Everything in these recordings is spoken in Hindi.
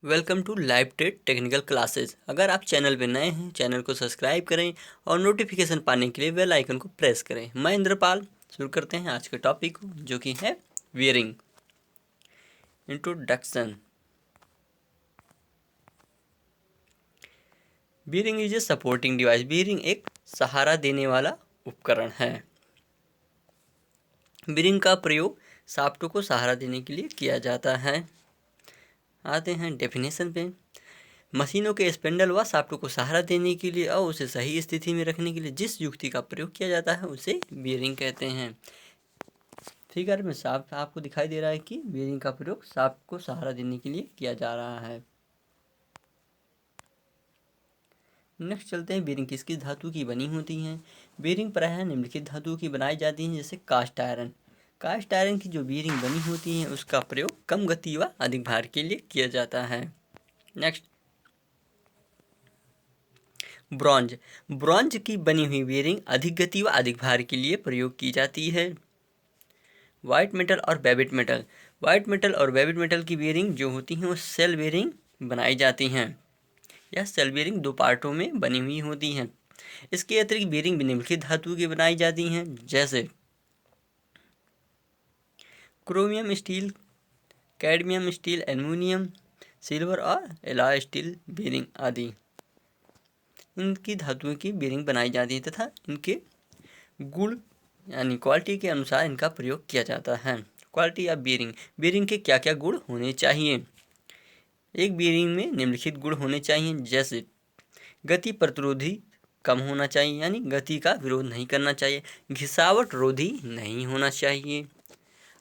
Welcome to live trade technical classes. अगर आप चैनल पे नए हैं, चैनल को सब्सक्राइब करें और नोटिफिकेशन पाने के लिए बेल आइकन को प्रेस करें। मैं इंद्रपाल। शुरू करते हैं आज के टॉपिक को, जो कि है bearing. Introduction. Bearing is a supporting device. Bearing एक सहारा देने वाला उपकरण है। बियरिंग का प्रयोग शाफ्टों को सहारा देने के लिए किया जाता है। आते हैं डेफिनेशन पे। मशीनों के स्पिंडल व शाफ्टों को सहारा देने के लिए और उसे सही स्थिति में रखने के लिए जिस युक्ति का प्रयोग किया जाता है उसे बियरिंग कहते हैं। फिगर में साफ आपको दिखाई दे रहा है कि बियरिंग का प्रयोग शाफ्ट को सहारा देने के लिए किया जा रहा है। नेक्स्ट चलते हैं, बियरिंग किस किस धातु की बनी होती हैं। बियरिंग प्रायः निम्नलिखित धातु की बनाई जाती हैं, जैसे कास्ट आयरन। कास्ट आयरन की जो बियरिंग बनी होती है उसका प्रयोग कम गति व अधिक भार के लिए किया जाता है। Next, bronze. ब्रॉन्ज की बनी हुई बियरिंग अधिक गति व अधिक भार के लिए प्रयोग की जाती है। व्हाइट मेटल और वेबिट मेटल। व्हाइट मेटल और वेबिट मेटल की बियरिंग जो होती हैं वो सेल बियरिंग बनाई जाती हैं। यह सेल बियरिंग दो पार्टों में बनी हुई होती हैं। इसके अतिरिक्त बियरिंग निम्नलिखित धातु की बनाई जाती हैं, जैसे chromium steel, cadmium steel, aluminium, silver और एलॉय स्टील बियरिंग आदि। इनकी धातुओं की बियरिंग बनाई जाती है तथा इनके गुण यानी क्वालिटी के अनुसार इनका प्रयोग किया जाता है। Quality of bearing. बियरिंग के क्या क्या गुण होने चाहिए। एक बियरिंग में निम्नलिखित गुण होने चाहिए, जैसे गति प्रतिरोधी कम होना चाहिए, यानी गति का विरोध नहीं करना चाहिए। घिसावट रोधी नहीं होना चाहिए।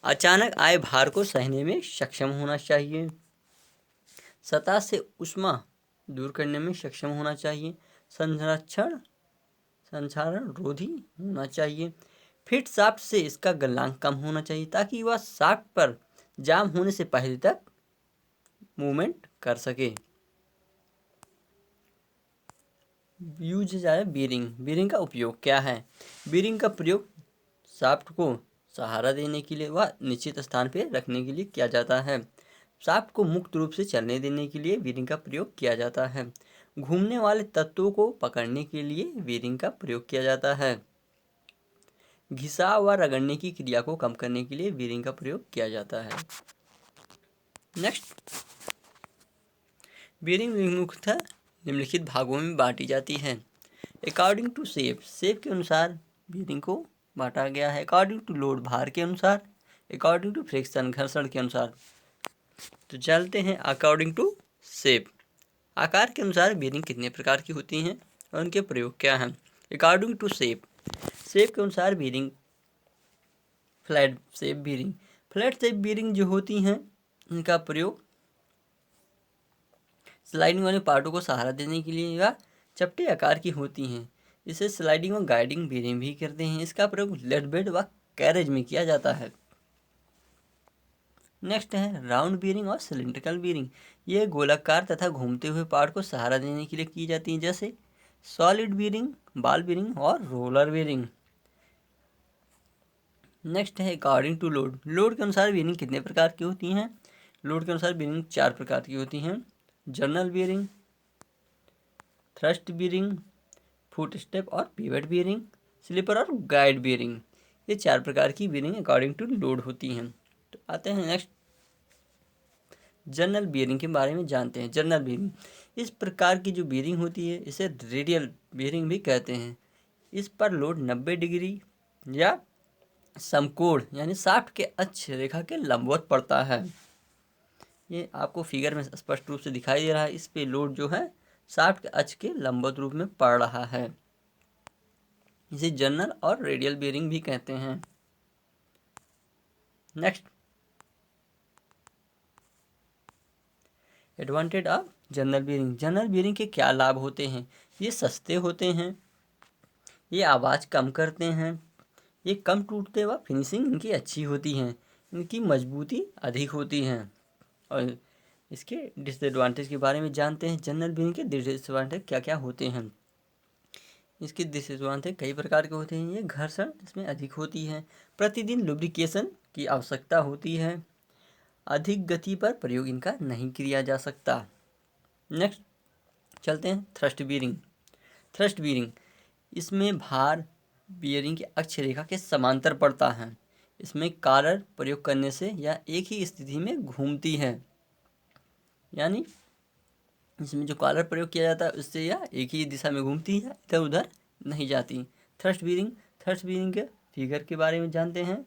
अचानक आए भार को सहने में सक्षम होना चाहिए। सतह से ऊष्मा दूर करने में सक्षम होना चाहिए। संक्षारण रोधी होना चाहिए। फिट शाफ्ट से इसका गलनांक कम होना चाहिए ताकि वह शाफ्ट पर जाम होने से पहले तक मूवमेंट कर सके। यूज है बियरिंग। बियरिंग का उपयोग क्या है। बियरिंग का प्रयोग शाफ्ट को सहारा देने के लिए व निश्चित स्थान पर रखने के लिए किया जाता है। शाफ्ट को मुक्त रूप से चलने देने के लिए बियरिंग का प्रयोग किया जाता है। घूमने वाले तत्वों को पकड़ने के लिए बियरिंग का प्रयोग किया जाता है। घिसाव व रगड़ने की क्रिया को कम करने के लिए बियरिंग का प्रयोग किया जाता है। नेक्स्ट, बियरिंग मुख्यतः निम्नलिखित भागों में बांटी जाती है। According to shape. शेप के अनुसार बियरिंग को बांटा गया है। अकॉर्डिंग टू लोड, भार के अनुसार। अकॉर्डिंग टू फ्रिक्शन, घर्षण के अनुसार। तो चलते हैं अकॉर्डिंग टू शेप। आकार के अनुसार बियरिंग कितने प्रकार की होती हैं और उनके प्रयोग क्या हैं। According to shape. शेप के अनुसार bearing flat shape bearing. Flat shape bearing जो होती हैं इनका प्रयोग स्लाइडिंग वाले पार्टों को सहारा देने के लिए या चपटे आकार की होती हैं। इसे स्लाइडिंग व गाइडिंग बियरिंग भी करते हैं। इसका प्रयोग लेड बेड व कैरेज में किया जाता है। नेक्स्ट है राउंड बियरिंग और सिलिंड्रिकल बियरिंग। ये गोलाकार तथा घूमते हुए पार्ट को सहारा देने के लिए की जाती है, जैसे सॉलिड बियरिंग, बॉल बियरिंग और रोलर बियरिंग। नेक्स्ट है अकॉर्डिंग टू लोड। लोड के अनुसार बियरिंग कितने प्रकार की होती हैं। लोड के अनुसार बियरिंग 4 प्रकार की होती हैं। Journal bearing, thrust bearing, foot step और पिवट बियरिंग, स्लीपर और गाइड बियरिंग। ये 4 प्रकार की बियरिंग अकॉर्डिंग टू लोड होती हैं। तो आते हैं नेक्स्ट, जर्नल बियरिंग के बारे में जानते हैं। जर्नल बियरिंग इस प्रकार की जो बियरिंग होती है इसे रेडियल बियरिंग भी कहते हैं। इस पर लोड 90 डिग्री या समकोण यानी शाफ्ट के अक्ष रेखा के लंबवत पड़ता है। ये आपको फिगर में स्पष्ट रूप से दिखाई दे रहा है। इस पे लोड जो है शाफ्ट के अक्ष के लंबवत रूप में पड़ रहा है। इसे जर्नल और रेडियल बियरिंग भी कहते हैं। Next, advantage of journal bearing. Journal bearing के क्या लाभ होते हैं। ये सस्ते होते हैं, ये आवाज़ कम करते हैं, ये कम टूटते व फिनिशिंग इनकी अच्छी होती है, इनकी मजबूती अधिक होती है। और इसके डिसएडवांटेज के बारे में जानते हैं। जर्नल बियरिंग के डिसएडवांटेज क्या क्या होते हैं। इसके डिसएडवांटेज कई प्रकार के होते हैं। ये घर्षण इसमें अधिक होती है, प्रतिदिन लुब्रिकेशन की आवश्यकता होती है, अधिक गति पर प्रयोग इनका नहीं किया जा सकता। नेक्स्ट चलते हैं थ्रस्ट बीयरिंग। थ्रस्ट बीयरिंग, इसमें भार बीयरिंग की अक्ष रेखा के समांतर पड़ता है। इसमें कॉलर प्रयोग करने से यह एक ही स्थिति में घूमती है, यानी इसमें जो कॉलर प्रयोग किया जाता है उससे यह एक ही दिशा में घूमती है, इधर उधर नहीं जाती। थ्रस्ट बीयरिंग, थ्रस्ट बीयरिंग के फिगर के बारे में जानते हैं।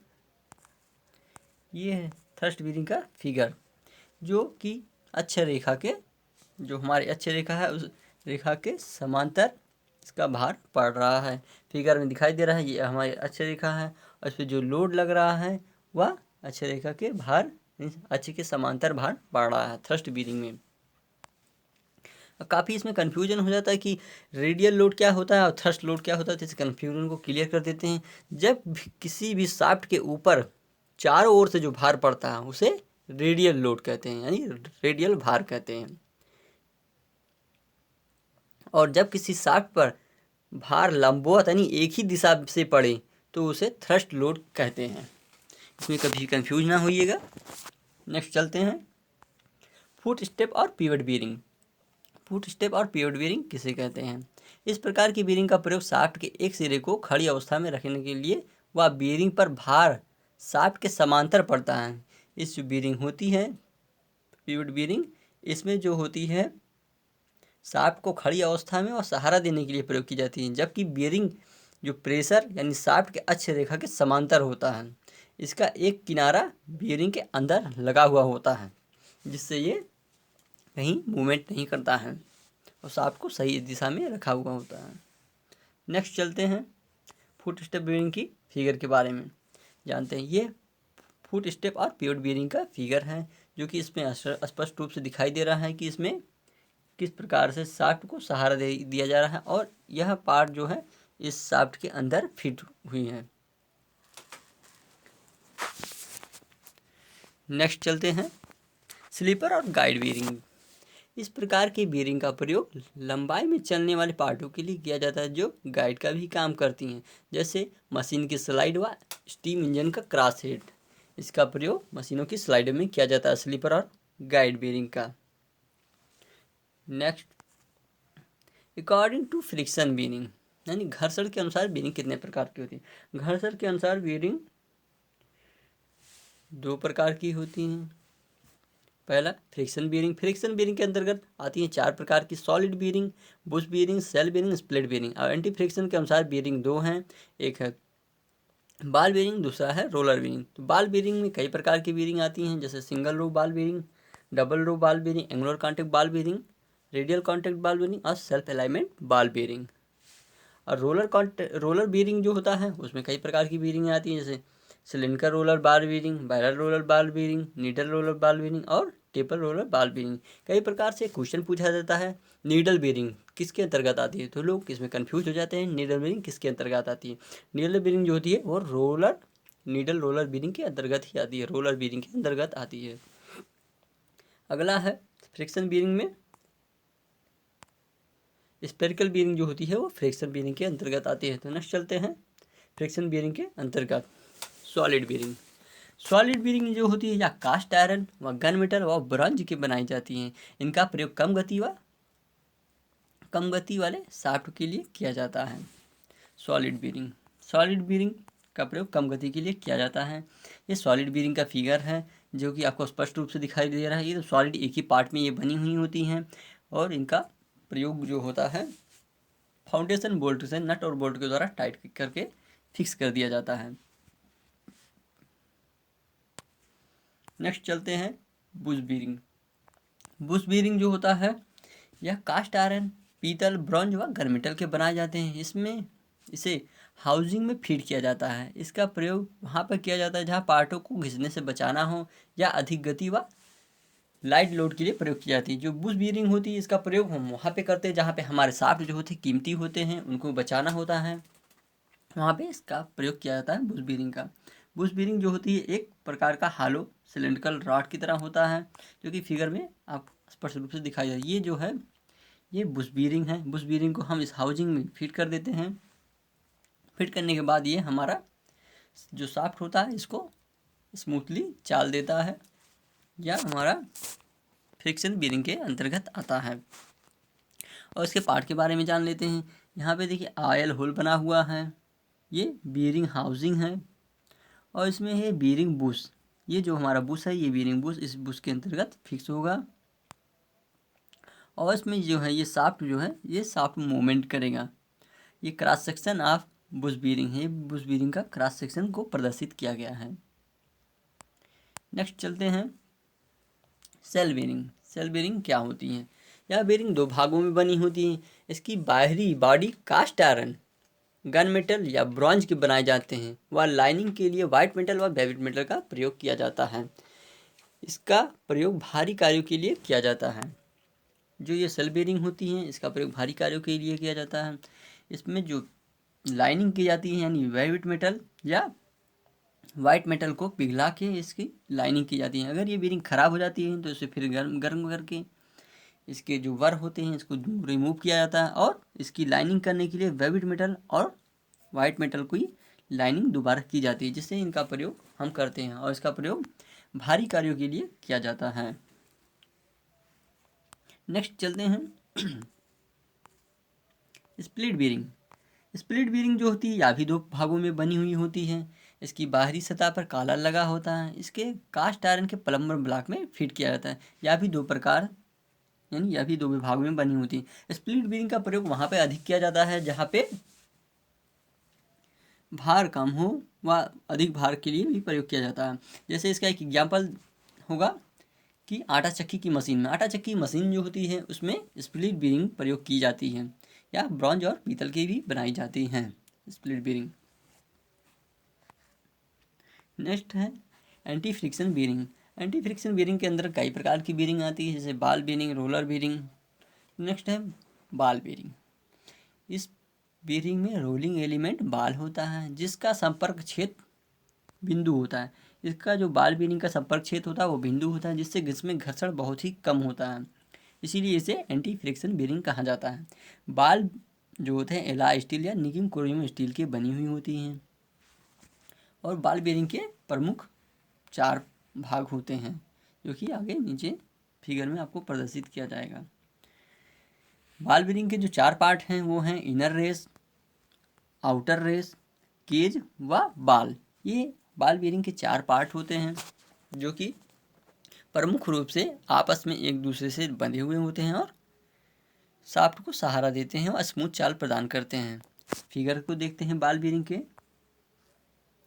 ये है थ्रस्ट बीयरिंग का फिगर, जो कि अक्ष रेखा के, जो हमारी अक्ष रेखा है उस रेखा के समांतर इसका भार पड़ रहा है। फिगर में दिखाई दे रहा है, ये हमारी अक्ष रेखा है और इस पर जो लोड लग रहा है वह अक्ष रेखा के भार, अक्ष के समांतर भार पड़ रहा है थ्रस्ट बीयरिंग में। काफ़ी इसमें कन्फ्यूजन हो जाता है कि रेडियल लोड क्या होता है और थ्रस्ट लोड क्या होता है, तो इस कन्फ्यूजन को क्लियर कर देते हैं। जब भी किसी भी शाफ्ट के ऊपर चारों ओर से जो भार पड़ता है उसे रेडियल लोड कहते हैं, यानी रेडियल भार कहते हैं। और जब किसी शाफ्ट पर भार लंबवत यानी एक ही दिशा से पड़े तो उसे थ्रस्ट लोड कहते हैं। इसमें कभी कंफ्यूज ना होइएगा। नेक्स्ट चलते हैं फुट स्टेप और पिवट बीयरिंग। फुट स्टेप और पिवट बीयरिंग किसे कहते हैं? इस प्रकार की बीयरिंग का प्रयोग शाफ्ट के एक सिरे को खड़ी अवस्था में रखने के लिए व बीयरिंग पर भार शाफ्ट के समांतर पड़ता है। इस जो बीयरिंग होती है पिवट बीयरिंग, इसमें जो होती है शाफ्ट को खड़ी अवस्था में और सहारा देने के लिए प्रयोग की जाती है, जबकि बीयरिंग जो प्रेशर यानी शाफ्ट के अक्ष रेखा के समांतर होता है। इसका एक किनारा बीयरिंग के अंदर लगा हुआ होता है, जिससे ये कहीं मूवमेंट नहीं करता है और शाफ्ट को सही दिशा में रखा हुआ होता है। नेक्स्ट चलते हैं फुट स्टेप बीयरिंग की फिगर के बारे में जानते हैं। ये फुट स्टेप और पिवट बीयरिंग का फिगर है, जो कि इसमें स्पष्ट रूप से दिखाई दे रहा है कि इसमें किस प्रकार से शाफ्ट को सहारा दिया जा रहा है और यह पार्ट जो है इस शाफ्ट के अंदर फिट हुई है। नेक्स्ट चलते हैं स्लीपर और गाइड बीयरिंग। इस प्रकार की बीयरिंग का प्रयोग लंबाई में चलने वाले पार्टों के लिए किया जाता है, जो गाइड का भी काम करती हैं, जैसे मशीन की स्लाइड व स्टीम इंजन का क्रॉस हेड। इसका प्रयोग मशीनों की स्लाइड में किया जाता है, स्लीपर और गाइड बीयरिंग का। Next according to friction bearing, यानी घर्षण के अनुसार बीयरिंग कितने प्रकार की होती है? घर्षण के अनुसार बीयरिंग दो प्रकार की होती हैं। पहला फ्रिक्शन बीयरिंग। फ्रिक्शन बीयरिंग के अंतर्गत आती हैं चार प्रकार की: solid bearing, bush bearing, shell bearing, split bearing. और एंटी फ्रिक्शन के अनुसार बीयरिंग दो हैं, एक है बॉल बीयरिंग, दूसरा है रोलर बीयरिंग। तो बॉल बीयरिंग में कई प्रकार की बीयरिंग आती हैं, जैसे single row ball bearing, double row ball bearing, angular contact ball bearing, radial contact ball bearing और सेल्फ अलाइनमेंट बॉल बीयरिंग। और रोलर बीयरिंग जो होता है उसमें कई प्रकार की बीयरिंग आती हैं, जैसे सिलिंडर रोलर बार बीयरिंग, बैरल रोलर बार बीयरिंग, नीडल रोलर बार बीयरिंग और टेपर रोलर बार बीयरिंग। कई प्रकार से क्वेश्चन पूछा जाता है नीडल बीयरिंग किसके अंतर्गत आती है, तो लोग इसमें कंफ्यूज हो जाते हैं नीडल बीयरिंग किसके अंतर्गत आती है। नीडल बीयरिंग जो होती है वो नीडल रोलर बीयरिंग के अंतर्गत ही आती है, रोलर बीयरिंग के अंतर्गत आती है। अगला है फ्रिक्शन बीयरिंग में स्पेरिकल बीयरिंग जो होती है वो फ्रिक्शन बीयरिंग के अंतर्गत आती है। तो नेक्स्ट चलते हैं फ्रिक्शन बीयरिंग के अंतर्गत सॉलिड बीयरिंग। सॉलिड बीयरिंग जो होती है या कास्ट आयरन व गन मेटल व ब्रॉन्ज की बनाई जाती हैं। इनका प्रयोग कम गति वाले शाफ्ट के लिए किया जाता है। सॉलिड बीयरिंग का प्रयोग कम गति के लिए किया जाता है। ये सॉलिड बीयरिंग का फिगर है, जो कि आपको स्पष्ट रूप से दिखाई दे रहा है। ये तो सॉलिड एक ही पार्ट में ये बनी हुई होती हैं और इनका प्रयोग जो होता है फाउंडेशन बोल्ट से नट और बोल्ट के द्वारा टाइट करके फिक्स कर दिया जाता है। नेक्स्ट चलते हैं बुश बीयरिंग। बुश बीयरिंग जो होता है यह कास्ट आयरन, पीतल, ब्रॉन्ज व गनमेटल के बनाए जाते हैं। इसे हाउसिंग में फीड किया जाता है। इसका प्रयोग वहाँ पर किया जाता है जहाँ पार्टों को घिसने से बचाना हो या अधिक गति व लाइट लोड के लिए प्रयोग की जाती है। जो बुश बीयरिंग होती है इसका प्रयोग हम वहाँ पे करते हैं जहाँ पे हमारे शाफ्ट जो होते हैं कीमती होते हैं, उनको बचाना होता है, वहाँ पे इसका प्रयोग किया जाता है बुश बीयरिंग का। बुश बीयरिंग जो होती है एक प्रकार का हालो सिलेंड्रिकल रॉड की तरह होता है, जो कि फिगर में आप स्पष्ट रूप से दिखाई दे। ये जो है ये बुश बीयरिंग है। बुश बीयरिंग को हम इस हाउसिंग में फिट कर देते हैं। फिट करने के बाद ये हमारा जो शाफ्ट होता है इसको स्मूथली चाल देता है या हमारा फ्रिक्शन बीयरिंग के अंतर्गत आता है। और इसके पार्ट के बारे में जान लेते हैं। यहाँ पे देखिए ऑयल होल बना हुआ है, ये बीयरिंग हाउसिंग है। और इसमें है बीयरिंग बुश, ये जो हमारा बुश है ये बीयरिंग बुश, इस बुश के अंतर्गत फिक्स होगा। और इसमें जो है ये शाफ्ट जो है ये शाफ्ट मूवमेंट करेगा। ये cross section of Bush bearing है, बुश बीयरिंग का क्रॉस सेक्शन को प्रदर्शित किया गया है। नेक्स्ट चलते हैं सेल बीयरिंग। सेल बीयरिंग क्या होती है? यह बीयरिंग दो भागों में बनी होती है। इसकी बाहरी body cast iron, gun metal या ब्रॉन्ज के बनाए जाते हैं। वह लाइनिंग के लिए वाइट मेटल व वेलवेट मेटल का प्रयोग किया जाता है। इसका प्रयोग भारी कार्यों के लिए किया जाता है। जो ये सेल बीयरिंग होती हैं इसका प्रयोग भारी कार्यों के लिए किया जाता है। इसमें जो लाइनिंग की जाती है यानी वेलवेट मेटल या वाइट मेटल को पिघला के इसकी लाइनिंग की जाती है। अगर ये बीयरिंग ख़राब हो जाती है तो इसे फिर गर्म गर्म करके इसके जो वर होते हैं इसको रिमूव किया जाता है और इसकी लाइनिंग करने के लिए वेलवेट मेटल और वाइट मेटल की लाइनिंग दोबारा की जाती है, जिससे इनका प्रयोग हम करते हैं और इसका प्रयोग भारी कार्यों के लिए किया जाता है। नेक्स्ट चलते हैं स्प्लिट बीयरिंग। स्प्लिट बीयरिंग जो होती है यह भी दो भागों में बनी हुई होती है। इसकी बाहरी सतह पर काला लगा होता है। इसके कास्ट आयरन के प्लम्बर ब्लॉक में फिट किया जाता है। यह भी दो प्रकार यानी यह भी दो विभागों में बनी होती है। स्प्लिट बीयरिंग का प्रयोग वहाँ पे अधिक किया जाता है जहाँ पे भार कम हो व अधिक भार के लिए भी प्रयोग किया जाता है। जैसे इसका एक एग्जाम्पल होगा कि आटा चक्की की मशीन में, आटा चक्की मशीन जो होती है उसमें स्प्लिट बीयरिंग प्रयोग की जाती है या ब्रॉन्ज और पीतल की भी बनाई जाती हैं स्प्लिट बीयरिंग। नेक्स्ट है anti friction bearing. Anti friction bearing के अंदर कई प्रकार की बीयरिंग आती है, जैसे ball bearing, roller bearing. Next है बॉल बीयरिंग। इस बीयरिंग में रोलिंग एलिमेंट बाल होता है जिसका संपर्क क्षेत्र बिंदु होता है। इसका जो बॉल बीयरिंग का संपर्क क्षेत्र होता है वो बिंदु होता है, जिससे इसमें घर्षण बहुत ही कम होता है, इसीलिए इसे एंटी फ्रिक्शन बीयरिंग कहा जाता है। बाल जो होते हैं एला स्टील या निकिम क्रोमियम स्टील की बनी हुई होती हैं। और बॉल बीयरिंग के प्रमुख 4 भाग होते हैं जो कि आगे नीचे फिगर में आपको प्रदर्शित किया जाएगा। बॉल बीयरिंग के जो 4 पार्ट हैं वो हैं inner race, outer race, cage व बाल। ये बॉल बीयरिंग के 4 पार्ट होते हैं जो कि प्रमुख रूप से आपस में एक दूसरे से बंधे हुए होते हैं और शाफ्ट को सहारा देते हैं और स्मूथ चाल प्रदान करते हैं। फिगर को देखते हैं बॉल बीयरिंग के।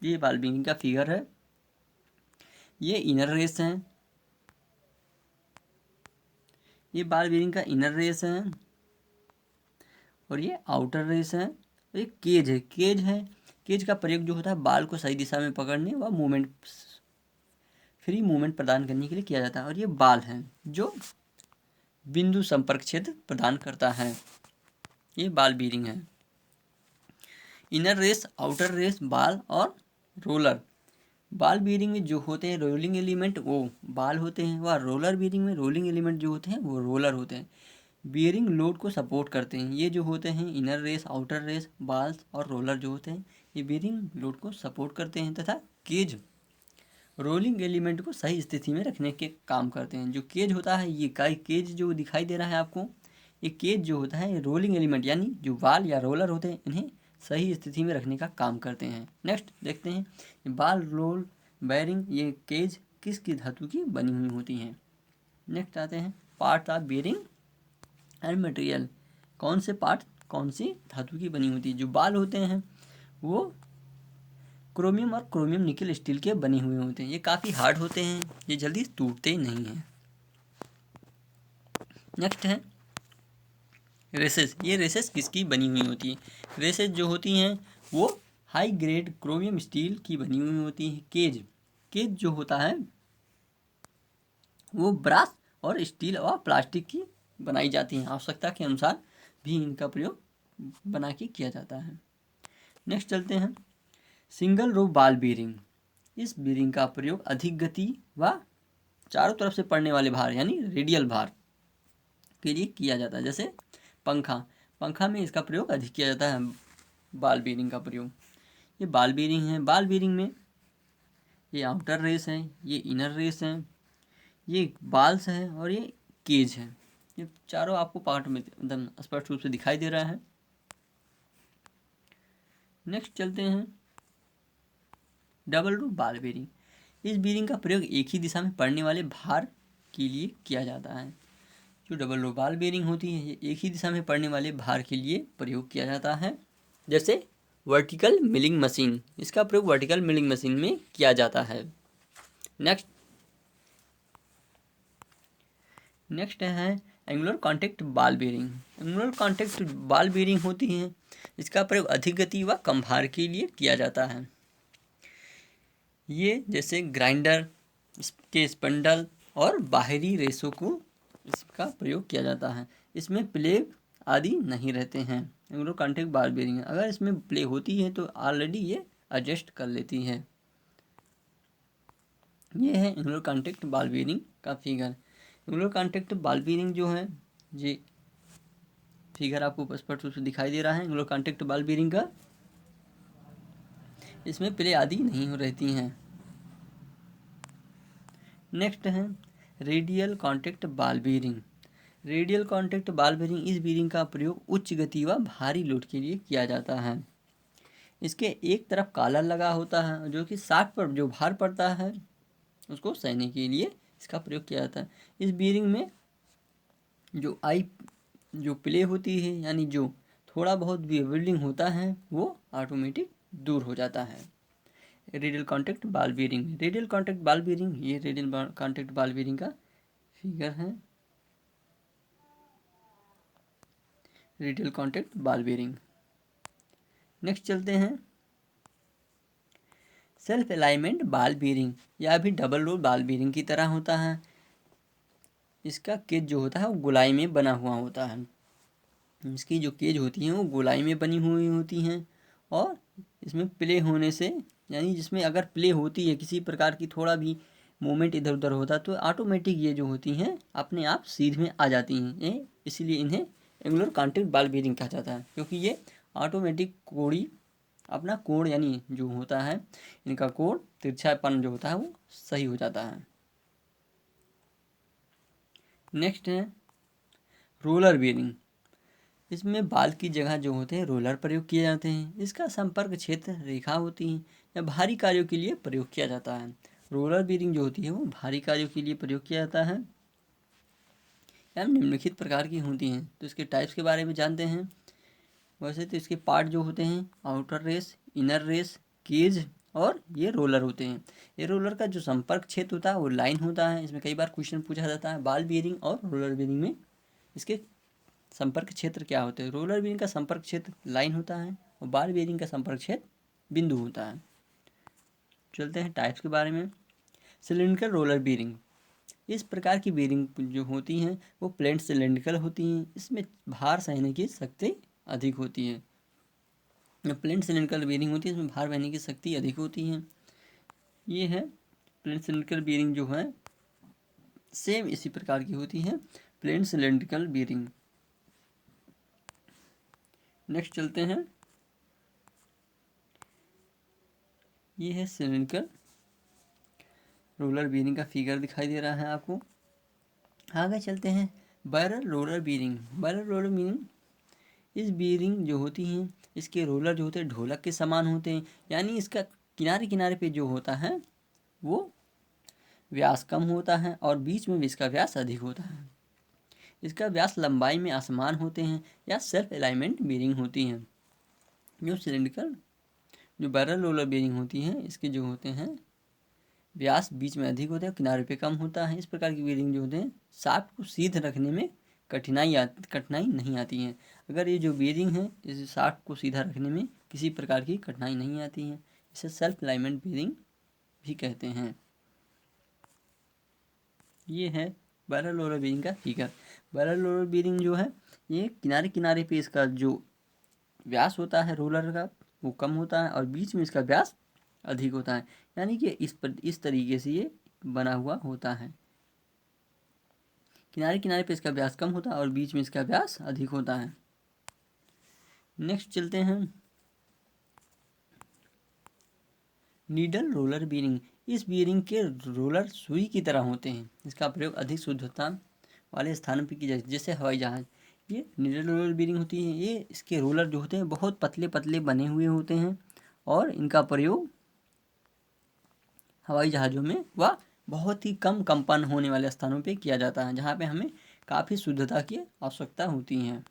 ये बॉल बीयरिंग का फिगर है। ये इनर रेस है, ये बॉल बीयरिंग का इनर रेस है और ये आउटर रेस है। ये केज है, केज का प्रयोग जो होता है बाल को सही दिशा में पकड़ने व मूवमेंट फ्री मूवमेंट प्रदान करने के लिए किया जाता है। और ये बाल है जो बिंदु संपर्क क्षेत्र प्रदान करता है। ये बॉल बीयरिंग है। इनर रेस, आउटर रेस, बाल और रोलर। बॉल बीयरिंग में जो होते हैं रोलिंग एलिमेंट वो बाल होते हैं, व रोलर बीयरिंग में रोलिंग एलिमेंट जो होते हैं वो रोलर होते हैं। बीयरिंग लोड को सपोर्ट करते हैं। ये जो होते हैं इनर रेस, आउटर रेस, बाल्स और रोलर जो होते हैं ये बीयरिंग लोड को सपोर्ट करते हैं तथा केज रोलिंग एलिमेंट को सही स्थिति में रखने के काम करते हैं। जो केज होता है ये केज जो दिखाई दे रहा है आपको, ये केज जो होता है रोलिंग एलिमेंट यानी जो बाल या रोलर होते हैं इन्हें सही स्थिति में रखने का काम करते हैं। नेक्स्ट देखते हैं बाल, रोल बेयरिंग, ये केज किसकी धातु की बनी हुई होती हैं। नेक्स्ट आते हैं part of bearing and material. कौन से पार्ट कौन सी धातु की बनी होती है। जो बाल होते हैं वो क्रोमियम और क्रोमियम निकल स्टील के बने हुए होते हैं। ये काफ़ी हार्ड होते हैं, ये जल्दी टूटते नहीं हैं। नेक्स्ट है रेसेस। ये रेसेस किसकी बनी हुई होती है। रेसेस जो होती हैं वो हाई ग्रेड क्रोमियम स्टील की बनी हुई होती है। केज जो होता है वो ब्रास और स्टील और प्लास्टिक की बनाई जाती हैं। आवश्यकता के अनुसार भी इनका प्रयोग बना के किया जाता है। नेक्स्ट चलते हैं सिंगल रो बॉल बीयरिंग। इस बीयरिंग का प्रयोग अधिक गति व चारों तरफ से पड़ने वाले भार यानी रेडियल भार के लिए किया जाता है। जैसे पंखा में इसका प्रयोग अधिक किया जाता है बॉल बीयरिंग का प्रयोग। ये बॉल बीयरिंग है। बॉल बीयरिंग में ये आउटर रेस है, ये इनर रेस है, ये बाल्स है और ये केज है। ये चारों आपको पार्ट में एकदम स्पष्ट रूप से दिखाई दे रहा है। नेक्स्ट चलते हैं डबल रो बॉल बेरिंग। इस बेरिंग का प्रयोग एक ही दिशा में पड़ने वाले भार के लिए किया जाता है। जो डबल रो बॉल बेरिंग होती है ये एक ही दिशा में पड़ने वाले भार के लिए प्रयोग किया जाता है। जैसे वर्टिकल मिलिंग मशीन, इसका प्रयोग वर्टिकल मिलिंग मशीन में किया जाता है। नेक्स्ट है angular contact ball bearing. Angular contact ball bearing होती है, इसका प्रयोग अधिक गति व कम भार के लिए किया जाता है। ये जैसे ग्राइंडर के स्पंडल और बाहरी रेसों को इसका प्रयोग किया जाता है। इसमें प्ले आदि नहीं रहते हैं। एंगुलर कॉन्टैक्ट बॉल बेरिंग अगर इसमें प्ले होती है तो ऑलरेडी ये एडजस्ट कर लेती है। ये है एंगुलर कॉन्टैक्ट बॉल बेरिंग का figure. Angular contact ball bearing जो है ये फिगर आपको स्पष्ट रूप से दिखाई दे रहा है एंगुलर कॉन्टैक्ट बॉल बेरिंग का। इसमें प्ले आदि नहीं हो रहती हैं। नेक्स्ट है radial contact ball bearing. Radial contact ball bearing, इस बेरिंग का प्रयोग उच्च गति व भारी लोड के लिए किया जाता है। इसके एक तरफ कॉलर लगा होता है जो कि शाफ्ट पर जो भार पड़ता है उसको सहने के लिए इसका प्रयोग किया जाता है। इस बेरिंग में जो प्ले होती है यानी जो थोड़ा बहुत भी वेल्डिंग होता है वो ऑटोमेटिक दूर हो जाता है। Radial contact ball bearing, radial contact ball bearing, ये रेडियल कॉन्टैक्ट बॉल बेरिंग का फिगर है। Radial contact ball bearing. Next चलते हैं सेल्फ अलाइनमेंट बॉल बेरिंग। यह भी डबल रो बॉल बेरिंग की तरह होता है। इसका केज जो होता है वो गोलाई में बना हुआ होता है। इसकी जो केज होती है वो गोलाई में बनी हुई होती हैं और इसमें प्ले होने से यानी जिसमें अगर प्ले होती है किसी प्रकार की थोड़ा भी मूवमेंट इधर उधर होता तो ऑटोमेटिक ये जो होती हैं अपने आप सीध में आ जाती हैं। इसलिए इन्हें एंगुलर कॉन्टैक्ट बॉल बेरिंग कहा जाता है क्योंकि ये ऑटोमेटिक कोड़ी अपना कोण यानी जो होता है इनका कोण तिरछापन जो होता है वो सही हो जाता है। नेक्स्ट है रोलर बेरिंग। इसमें बाल की जगह जो होते हैं रोलर प्रयोग किए जाते हैं। इसका संपर्क क्षेत्र रेखा होती है या भारी कार्यों के लिए प्रयोग किया जाता है। रोलर बेरिंग जो होती है वो भारी कार्यों के लिए प्रयोग किया जाता है या निम्नलिखित प्रकार की होती हैं। तो इसके टाइप्स के बारे में जानते हैं। वैसे तो इसके पार्ट जो होते हैं outer race, inner race, cage और ये रोलर होते हैं। ये रोलर का जो संपर्क क्षेत्र होता है वो लाइन होता है। इसमें कई बार क्वेश्चन पूछा जाता है बॉल बेरिंग और रोलर बेरिंग में इसके संपर्क क्षेत्र क्या होते हैं। रोलर बेरिंग का संपर्क क्षेत्र लाइन होता है और बॉल बेरिंग का संपर्क क्षेत्र बिंदु होता है। चलते हैं टाइप्स के बारे में। सिलिंड्रिकल रोलर बेरिंग, इस प्रकार की बेरिंग जो होती हैं वो प्लेन सिलिंड्रिकल होती हैं। इसमें भार सहने की शक्ति अधिक होती है। प्लेन सिलिंड्रिकल बेरिंग होती है इसमें भार बहने की शक्ति अधिक होती है। ये है प्लेन सिलिंड्रिकल बेरिंग जो है सेम इसी प्रकार की होती है प्लेन सिलिंड्रिकल बेरिंग। नेक्स्ट चलते हैं, ये है सिलिंड्रिकल रोलर बेरिंग का फिगर दिखाई दे रहा है आपको। आगे चलते हैं barrel roller bearing. Barrel roller bearing, इस बेरिंग जो होती हैं इसके रोलर जो होते हैं ढोलक के समान होते हैं यानी इसका किनारे किनारे पे जो होता है वो व्यास कम होता है और बीच में भी इसका व्यास अधिक होता है। इसका व्यास लंबाई में असमान होते हैं या सेल्फ अलाइनमेंट बेरिंग होती हैं। जो सिलिंड्रिकल जो बैरल रोलर बेरिंग होती हैं इसके जो होते हैं व्यास बीच में अधिक होता है किनारे पे कम होता है। इस प्रकार की बेरिंग जो होते हैं शाफ्ट को सीध रखने में कठिनाई नहीं आती है। अगर ये जो बेरिंग है इस शाफ्ट को सीधा रखने में किसी प्रकार की कठिनाई नहीं आती है। इसे सेल्फ अलाइनमेंट बेरिंग भी कहते हैं। ये है बैरल रोलर बेरिंग का फिगर। बैरल रोलर बेरिंग जो है ये किनारे किनारे पे इसका जो व्यास होता है रोलर का वो कम होता है और बीच में इसका व्यास अधिक होता है यानी कि इस तरीके से ये बना हुआ होता है। किनारे किनारे पे इसका व्यास कम होता है और बीच में इसका व्यास अधिक होता है। नेक्स्ट चलते हैं नीडल रोलर बेरिंग। इस बेरिंग के रोलर सुई की तरह होते हैं। इसका प्रयोग अधिक शुद्धता वाले स्थानों पे की जाती है, जैसे हवाई जहाज। ये नीडल रोलर बीरिंग होती है। ये इसके रोलर जो होते हैं बहुत पतले पतले बने हुए होते हैं और इनका प्रयोग हवाई जहाज़ों में व बहुत ही कम कंपन होने वाले स्थानों पे किया जाता है, जहाँ पे हमें काफ़ी शुद्धता की आवश्यकता होती है।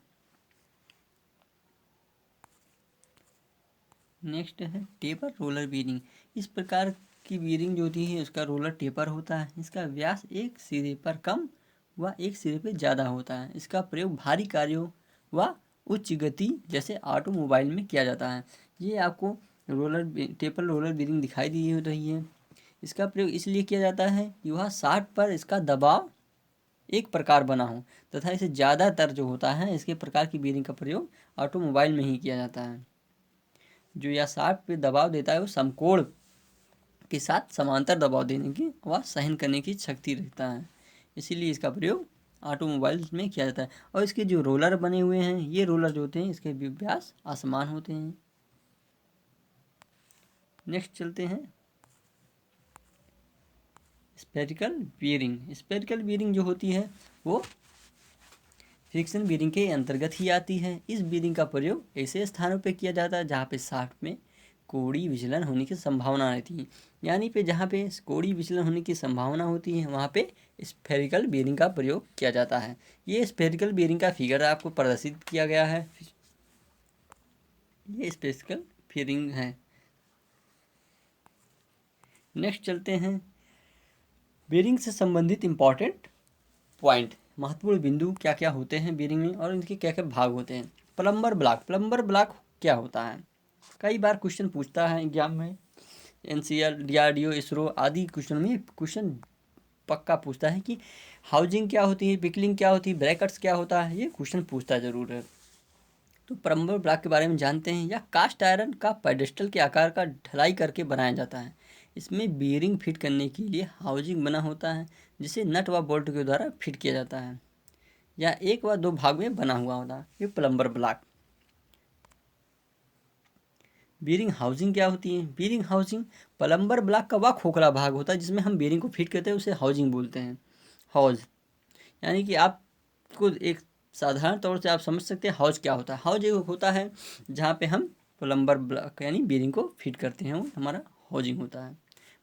नेक्स्ट है टेपर रोलर बीरिंग। इस प्रकार की बीरिंग जो होती है उसका रोलर टेपर होता है। इसका व्यास एक सिरे पर कम व एक सिरे पर ज़्यादा होता है। इसका प्रयोग भारी कार्यों व उच्च गति जैसे ऑटोमोबाइल में किया जाता है। ये आपको टेपर रोलर बीरिंग दिखाई दी रही है। इसका प्रयोग इसलिए किया जाता है कि वह शाफ्ट पर इसका दबाव एक प्रकार बना हो तथा इसे ज़्यादातर जो होता है इसके प्रकार की बीरिंग का प्रयोग ऑटोमोबाइल में ही किया जाता है। जो यह शाफ्ट पे दबाव देता है वो समकोण के साथ समांतर दबाव देने की व सहन करने की शक्ति रखता है, इसीलिए इसका प्रयोग ऑटोमोबाइल्स में किया जाता है। और इसके जो रोलर बने हुए हैं ये रोलर जो होते हैं इसके व्यास असमान होते हैं। नेक्स्ट चलते हैं स्फेरिकल बीरिंग। स्फेरिकल बीरिंग जो होती है वो फ्रिक्शन बीरिंग के अंतर्गत ही आती है। इस बीरिंग का प्रयोग ऐसे स्थानों पर किया जाता है जहाँ पे शाफ्ट में कोणीय विचलन होने की संभावना रहती है, यानी पे जहाँ पे कोणीय विचलन होने की संभावना होती है वहाँ पे स्फेरिकल बीरिंग का प्रयोग किया जाता है। ये स्फेरिकल बीरिंग का फिगर आपको प्रदर्शित किया गया है। ये स्फेरिकल बीरिंग है। नेक्स्ट चलते हैं बीरिंग से संबंधित इंपॉर्टेंट पॉइंट, महत्वपूर्ण बिंदु क्या क्या होते हैं बीरिंग में और इनके क्या क्या भाग होते हैं। Plumber block. प्लम्बर ब्लॉक क्या होता है? कई बार क्वेश्चन पूछता है एग्जाम में, एनसीआर, डीआरडीओ, इसरो आदि क्वेश्चन में क्वेश्चन पक्का पूछता है कि हाउजिंग क्या होती है, पिकलिंग क्या होती है, ब्रैकेट्स क्या होता है, ये क्वेश्चन पूछता जरूर है। तो प्लम्बर ब्लॉक के बारे में जानते हैं। या कास्ट आयरन का पेडेस्टल के आकार का ढलाई करके बनाया जाता है। इसमें बीयरिंग फिट करने के लिए हाउजिंग बना होता है जिसे नट व बोल्ट के द्वारा फिट किया जाता है या एक व दो भाग में बना हुआ होता है। ये प्लम्बर ब्लॉक। बीयरिंग हाउसिंग क्या होती है? बीयरिंग हाउसिंग प्लम्बर ब्लॉक का वह खोखला भाग होता है जिसमें हम बीयरिंग को फिट करते हैं, उसे हाउसिंग बोलते हैं। हौज यानी कि आपको एक साधारण तौर से आप समझ सकते हैं हौज क्या होता है। हौज एक होता है जहाँ पे हम प्लम्बर ब्लॉक यानी बीयरिंग को फिट करते हैं, वो हमारा हाउसिंग होता है।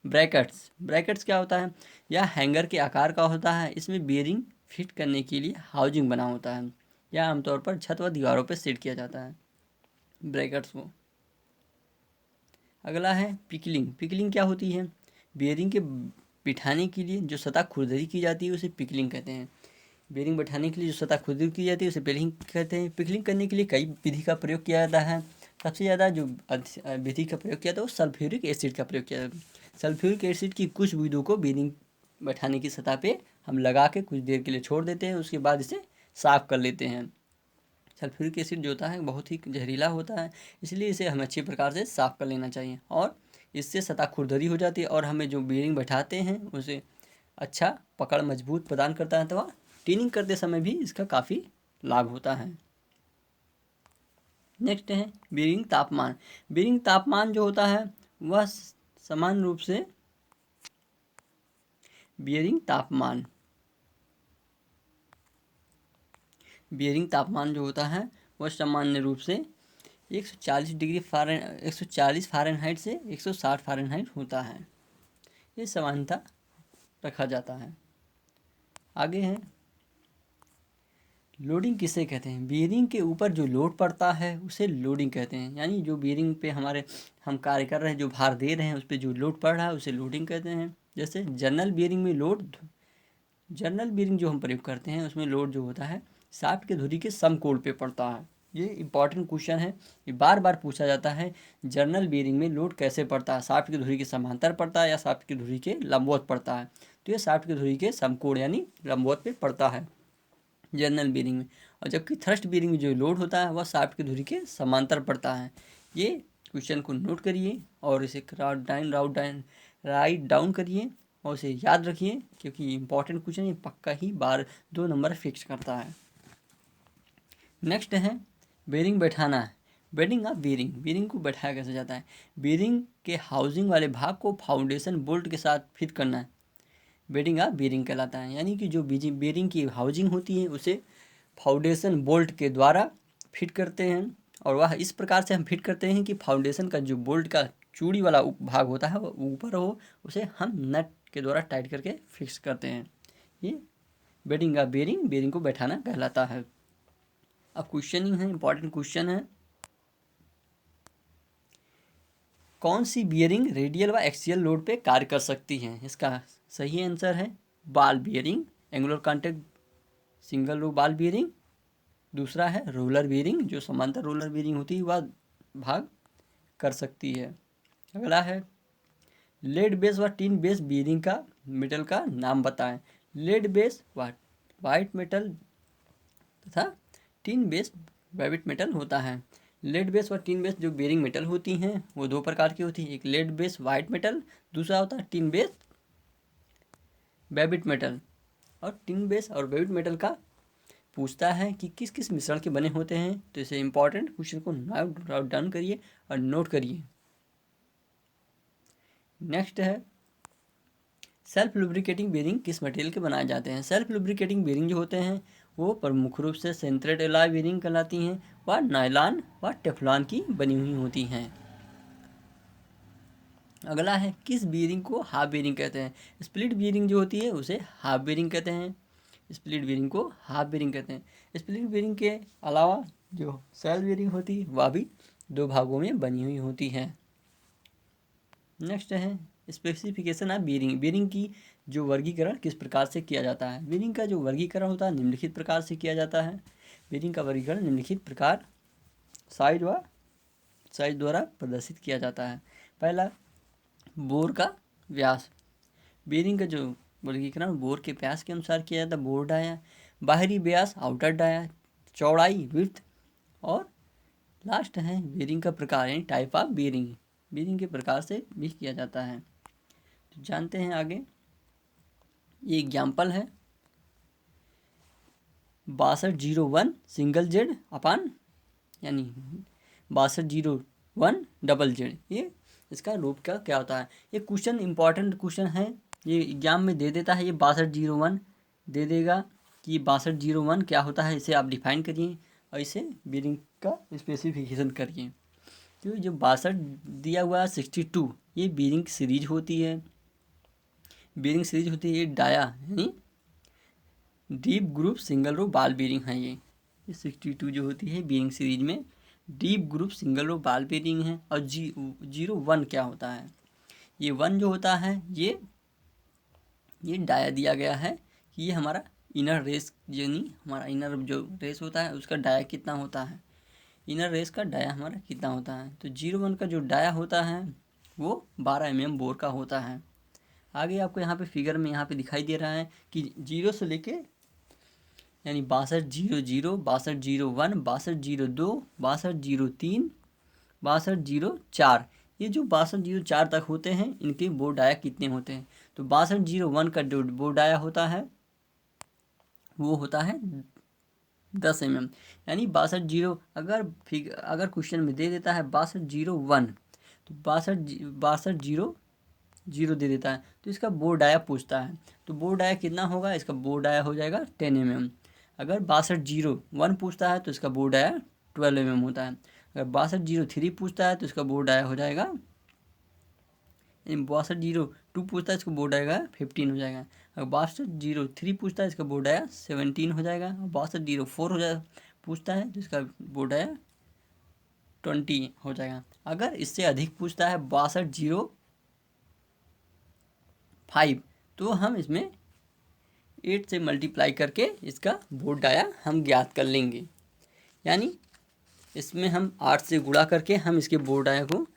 ब्रैकेट्स। ब्रैकेट्स क्या होता है? यह हैंगर के आकार का होता है। इसमें बीयरिंग फिट करने के लिए हाउसिंग बना होता है या आमतौर पर छत व दीवारों पर सेट किया जाता है ब्रैकेट्स को। अगला है पिकलिंग। पिकलिंग क्या होती है? बीयरिंग के बिठाने के लिए जो सतह खुरदरी की जाती है उसे पिकलिंग कहते हैं। बीयरिंग बैठाने के लिए जो सतह खुरदरी की जाती है उसे पिकलिंग कहते हैं। पिकलिंग करने के लिए कई विधि का प्रयोग किया जाता है। सबसे ज़्यादा जो विधि का प्रयोग किया जाता है वो सल्फ्यूरिक एसिड का प्रयोग किया जाता है। सल्फ्यूरिक एसिड की कुछ बूंदों को बीयरिंग बैठाने की सतह पे हम लगा के कुछ देर के लिए छोड़ देते हैं, उसके बाद इसे साफ़ कर लेते हैं। सल्फ्यूरिक एसिड जो होता है बहुत ही जहरीला होता है, इसलिए इसे हमें अच्छी प्रकार से साफ़ कर लेना चाहिए और इससे सतह खुरदरी हो जाती है और हमें जो बीयरिंग बैठाते हैं उसे अच्छा पकड़ मजबूत प्रदान करता है। तो टीनिंग करते समय भी इसका काफ़ी लाभ होता है। नेक्स्ट है बीयरिंग तापमान। बीयरिंग तापमान जो होता है वह समान रूप से बीयरिंग तापमान जो होता है वह सामान्य रूप से 140 डिग्री 140 फ़ारेनहाइट से 160 फ़ारेनहाइट होता है। ये समानता रखा जाता है। आगे है लोडिंग किसे कहते हैं? बीयरिंग के ऊपर जो लोड पड़ता है उसे लोडिंग कहते हैं। यानी जो बीयरिंग पे हम कार्य कर रहे हैं, जो भार दे रहे हैं उस पर जो लोड पड़ रहा है उसे लोडिंग कहते हैं। जैसे जनरल बीयरिंग में जनरल बीयरिंग जो हम प्रयोग करते हैं उसमें लोड जो होता है शाफ्ट के धुरी के समकोण पे पड़ता है। ये इंपॉर्टेंट क्वेश्चन है, ये बार बार पूछा जाता है। जनरल बीयरिंग में लोड कैसे पड़ता है? शाफ्ट की धुरी के समांतर पड़ता है या शाफ्ट की धुरी के लंबवत पड़ता है? तो ये शाफ्ट की धुरी के समकोण यानी लंबवत पे पड़ता है जनरल बीयरिंग में। और जबकि थ्रस्ट बीयरिंग में जो लोड होता है वह शाफ्ट की धुरी के समांतर पड़ता है। ये क्वेश्चन को नोट करिए और इसे राइट डाउन करिए और उसे याद रखिए, क्योंकि इंपॉर्टेंट क्वेश्चन ये पक्का ही 2 नंबर फिक्स करता है। नेक्स्ट है बीयरिंग बैठाना है। Bedding of bearing. बीयरिंग को बैठाया कैसे जाता है? बीयरिंग के हाउसिंग वाले भाग को फाउंडेशन बोल्ट के साथ फिट करना है। बेडिंग ऑफ बेरिंग कहलाता है। यानी कि जो बेरिंग की हाउजिंग होती है उसे फाउंडेशन बोल्ट के द्वारा फिट करते हैं, और वह इस प्रकार से हम फिट करते हैं कि फाउंडेशन का जो बोल्ट का चूड़ी वाला भाग होता है वो ऊपर हो, उसे हम नट के द्वारा टाइट करके फिक्स करते हैं। ये बेडिंग ऑफ बेरिंग को बैठाना कहलाता है। अब क्वेश्चनिंग है, इंपॉर्टेंट क्वेश्चन है, कौन सी बियरिंग रेडियल व एक्सियल लोड पे कार्य कर सकती है? इसका सही आंसर है ball bearing, angular contact single row ball bearing. दूसरा है रोलर बियरिंग, जो समांतर रोलर बियरिंग होती है वह भाग कर सकती है। अगला है लेड बेस व टिन बेस बियरिंग का मेटल का नाम बताएं। लेड बेस वाइट मेटल तथा टिन बेस वेविट मेटल होता है। लेड बेस और टिन बेस जो बेरिंग मेटल होती हैं वो दो प्रकार की होती है, एक लेड बेस वाइट मेटल, दूसरा होता है टिन बेस वेविट मेटल। और टिन बेस और वेविट मेटल का पूछता है कि किस किस मिश्रण के बने होते हैं, तो इसे इंपॉर्टेंट क्वेश्चन को नोट डाउन करिए और नोट करिए। नेक्स्ट है सेल्फ लुब्रिकेटिंग बेरिंग किस मटेरियल के बनाए जाते हैं? सेल्फ लुब्रिकेटिंग बेरिंग जो होते हैं वो प्रमुख रूप से सेंट्रेट एलॉय बेरिंग कहलाती हैं, वह नायलॉन व टेफ्लॉन की बनी हुई होती हैं। अगला है किस बेरिंग को हाफ बेरिंग कहते हैं? स्प्लिट बेरिंग जो होती है उसे हाफ बेरिंग कहते हैं। स्प्लिट बेरिंग को हाफ बेरिंग कहते हैं। स्प्लिट बेरिंग के अलावा जो सेल्फ बेरिंग होती है वह भी दो भागों में बनी हुई होती है। नेक्स्ट है स्पेसिफिकेशन ऑफ बेरिंग। बेरिंग की जो वर्गीकरण किस प्रकार से किया जाता है? बेरिंग का जो वर्गीकरण होता है निम्नलिखित प्रकार से किया जाता है। बेरिंग का वर्गीकरण निम्नलिखित प्रकार साइज द्वारा प्रदर्शित किया जाता है। पहला बोर का व्यास। बेरिंग का जो वर्गीकरण बोर के व्यास के अनुसार किया जाता है। बोर डाया, बाहरी व्यास आउटर डाया, चौड़ाई विड्थ, और लास्ट है बेरिंग का प्रकार यानी टाइप ऑफ बेरिंग। बेरिंग के प्रकार से भी किया जाता है। तो जानते हैं आगे। ये एग्जाम्पल है 6201 सिंगल जेड अपान यानी 6201 डबल जेड। ये इसका रूप का क्या होता है? ये क्वेश्चन इंपॉर्टेंट क्वेश्चन है, ये एग्जाम में दे देता है। ये 6201 दे देगा कि 6201 क्या होता है, इसे आप डिफाइन करिए और इसे बेरिंग का स्पेसिफिकेशन करिए। तो जो 62 दिया हुआ है 62, ये बेरिंग सीरीज होती है। बेरिंग सीरीज होती है। ये डाया यानी डीप ग्रुप सिंगल रो बाल बेरिंग है। ये 62 जो होती है बेरिंग सीरीज में डीप ग्रुप सिंगल रो बाल बेरिंग है। और 01 क्या होता है? ये 1 जो होता है ये डाया दिया गया है कि ये हमारा इनर रेस यानी हमारा इनर जो रेस होता है उसका डाया कितना होता है, इनर रेस का डाया हमारा कितना होता है। तो 01 का जो डाया होता है वो 12 mm बोर का होता है। आगे आपको यहाँ पे फिगर में यहाँ पे दिखाई दे रहा है कि 0 से लेके यानी 6200, 6201, 6202, 6203, 6204, ये जो 6204 तक होते हैं इनके बोर डाया कितने होते हैं? तो 6201 का जो बोर डाया होता है वो होता है 10 mm यानी 62 अगर क्वेश्चन में दे देता है 6201 तो 6200 दे देता है तो इसका बोर डाया पूछता है। तो बोर डाया कितना होगा? इसका बोर डाया हो जाएगा 10 mm। अगर 6201 पूछता है तो इसका बोर डाया 12 mm होता है। अगर 6203 पूछता है तो इसका बोर डाया हो जाएगा, 6202 पूछता है इसको बोर डाया 15 हो जाएगा। अगर 6203 पूछता है इसका बोर डाया 17 हो जाएगा। और 6204 हो जाए पूछता है तो इसका बोर डाया 20 हो जाएगा। अगर इससे अधिक पूछता है 6205 तो हम इसमें 8 से मल्टीप्लाई करके इसका बोर डाया हम ज्ञात कर लेंगे। यानी इसमें हम 8 से गुणा करके हम इसके बोर डाया को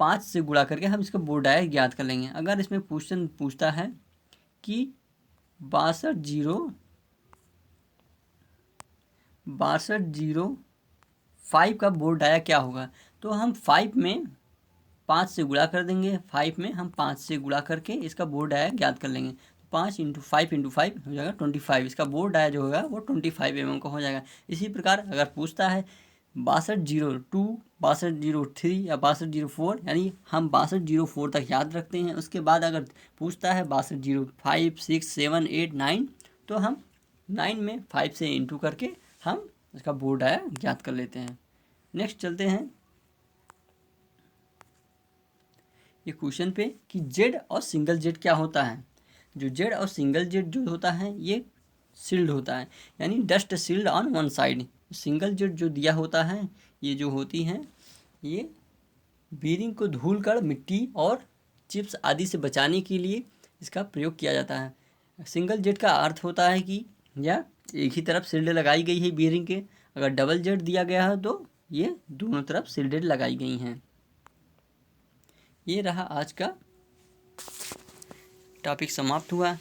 5 से गुणा करके हम इसका बोर डाया ज्ञात कर लेंगे। अगर इसमें क्वेश्चन पूछता है कि 6205 का बोर डाया क्या होगा, तो हम 5 में 5 से गुणा कर देंगे। 5 में हम 5 से गुणा करके इसका बोर डाया ज्ञात कर लेंगे। 5 × 5 × 5 हो जाएगा 25। इसका बोर डाया जो होगा वो 25 mm का हो जाएगा। इसी प्रकार अगर पूछता है 6202, 6203 या 6204, यानी हम 6204 तक याद रखते हैं। उसके बाद अगर पूछता है 6205, 6, 7, 8, 9, तो हम 9 में 5 से इंटू करके हम इसका बोर्ड आया ज्ञात कर लेते हैं। नेक्स्ट चलते हैं ये क्वेश्चन पे कि जेड और सिंगल जेड क्या होता है। जो जेड और सिंगल जेड जो होता है ये सील्ड होता है, यानी dust sealed on one side. Single Z जो दिया होता है ये जो होती हैं ये बीरिंग को धूल कर मिट्टी और चिप्स आदि से बचाने के लिए इसका प्रयोग किया जाता है। सिंगल जेड का अर्थ होता है कि या एक ही तरफ सील्ड लगाई गई है बीरिंग के, अगर डबल जेड दिया गया है तो ये दोनों तरफ सील्डेड लगाई गई हैं। ये रहा आज का टॉपिक, समाप्त हुआ।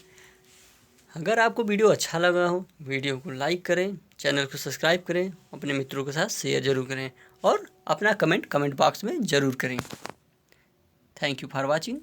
अगर आपको वीडियो अच्छा लगा हो वीडियो को लाइक करें, चैनल को सब्सक्राइब करें, अपने मित्रों के साथ शेयर जरूर करें और अपना कमेंट बॉक्स में ज़रूर करें। Thank you for watching.